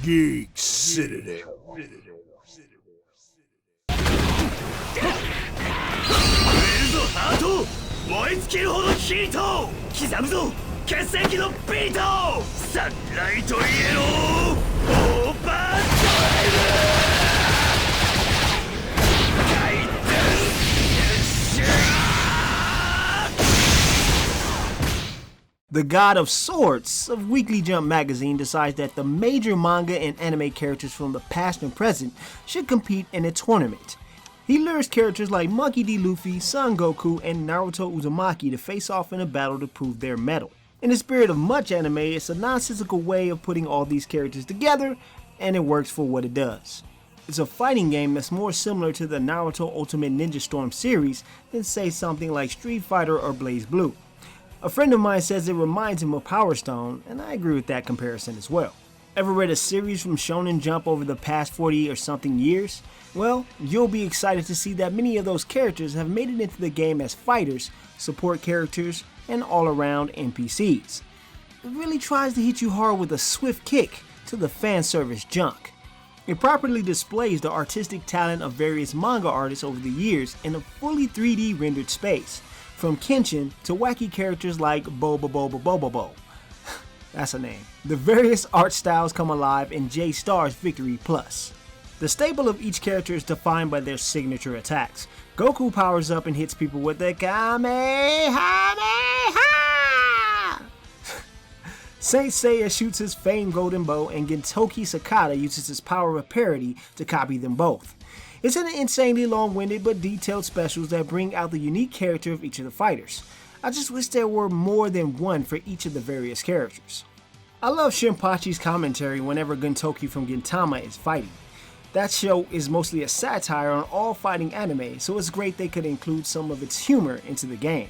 Geek Citadel. ハート燃え尽きるほどヒート刻むぞ決戦機のビートサンライトイエローオーバードライブ回転シュー The God of Swords of Weekly Jump magazine decides that the major manga and anime characters from the past and present should compete in a tournament. He lures characters like Monkey D. Luffy, Son Goku, and Naruto Uzumaki to face off in a battle to prove their mettle. In the spirit of much anime, it's a nonsensical way of putting all these characters together, and it works for what it does. It's a fighting game that's more similar to the Naruto Ultimate Ninja Storm series than say something like Street Fighter or BlazBlue. A friend of mine says it reminds him of Power Stone, and I agree with that comparison as well. Ever read a series from Shonen Jump over the past 40 or something years? Well, you'll be excited to see that many of those characters have made it into the game as fighters, support characters, and all-around NPCs. It really tries to hit you hard with a swift kick to the fan service junk. It properly displays the artistic talent of various manga artists over the years in a fully 3D rendered space, from Kenshin to wacky characters like Bo. That's a name. The various art styles come alive in J-Star's Victory Plus. The staple of each character is defined by their signature attacks. Goku powers up and hits people with the Kamehameha! Saint Seiya shoots his famed golden bow, and Gintoki Sakata uses his power of parody to copy them both. It's an insanely long-winded but detailed specials that bring out the unique character of each of the fighters. I just wish there were more than one for each of the various characters. I love Shinpachi's commentary whenever Gintoki from Gintama is fighting. That show is mostly a satire on all fighting anime, so it's great they could include some of its humor into the game.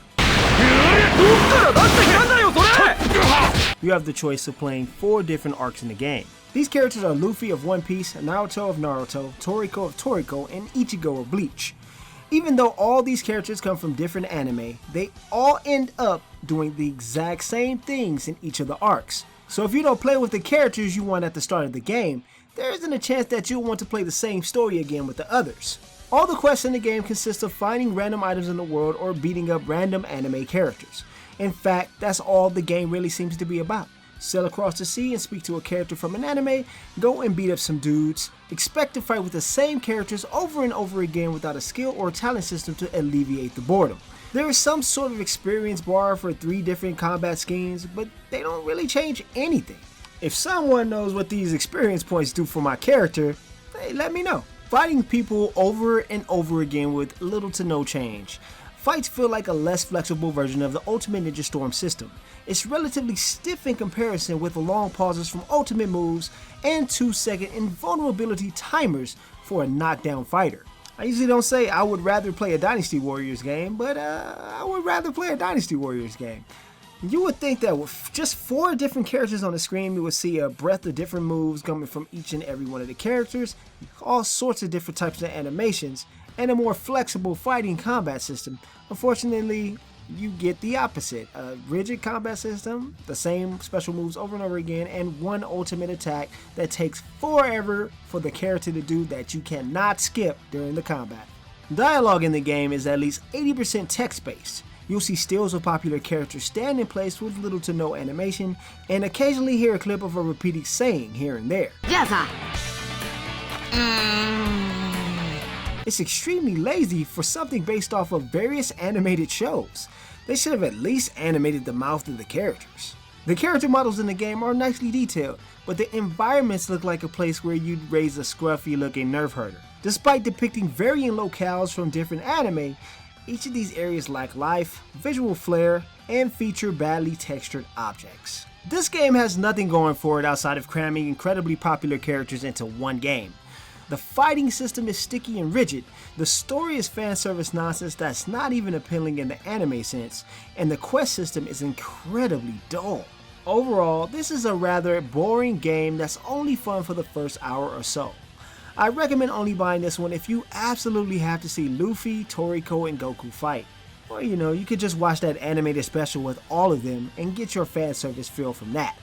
You have the choice of playing 4 different arcs in the game. These characters are Luffy of One Piece, Naruto of Naruto, Toriko of Toriko, and Ichigo of Bleach. Even though all these characters come from different anime, they all end up doing the exact same things in each of the arcs. So if you don't play with the characters you want at the start of the game, there isn't a chance that you'll want to play the same story again with the others. All the quests in the game consist of finding random items in the world or beating up random anime characters. In fact, that's all the game really seems to be about. Sail across the sea and speak to a character from an anime, go and beat up some dudes, expect to fight with the same characters over and over again without a skill or talent system to alleviate the boredom. There is some sort of experience bar for 3 different combat schemes, but they don't really change anything. If someone knows what these experience points do for my character, hey, let me know. Fighting people over and over again with little to no change. Fights feel like a less flexible version of the Ultimate Ninja Storm system. It's relatively stiff in comparison with the long pauses from ultimate moves and 2-second invulnerability timers for a knockdown fighter. I usually don't say I would rather play a Dynasty Warriors game, but I would rather play a Dynasty Warriors game. You would think that with just 4 different characters on the screen, you would see a breadth of different moves coming from each and every one of the characters, all sorts of different types of animations, and a more flexible fighting combat system. Unfortunately, you get the opposite. A rigid combat system, the same special moves over and over again, and one ultimate attack that takes forever for the character to do that you cannot skip during the combat. Dialogue in the game is at least 80% text-based. You'll see stills of popular characters stand in place with little to no animation, and occasionally hear a clip of a repeated saying here and there. It's extremely lazy for something based off of various animated shows. They should have at least animated the mouth of the characters. The character models in the game are nicely detailed, but the environments look like a place where you'd raise a scruffy looking nerf herder. Despite depicting varying locales from different anime, each of these areas lack life, visual flair, and feature badly textured objects. This game has nothing going for it outside of cramming incredibly popular characters into one game. The fighting system is sticky and rigid, the story is fan service nonsense that's not even appealing in the anime sense, and the quest system is incredibly dull. Overall, this is a rather boring game that's only fun for the first hour or so. I recommend only buying this one if you absolutely have to see Luffy, Toriko, and Goku fight. Or you could just watch that animated special with all of them and get your fan service feel from that.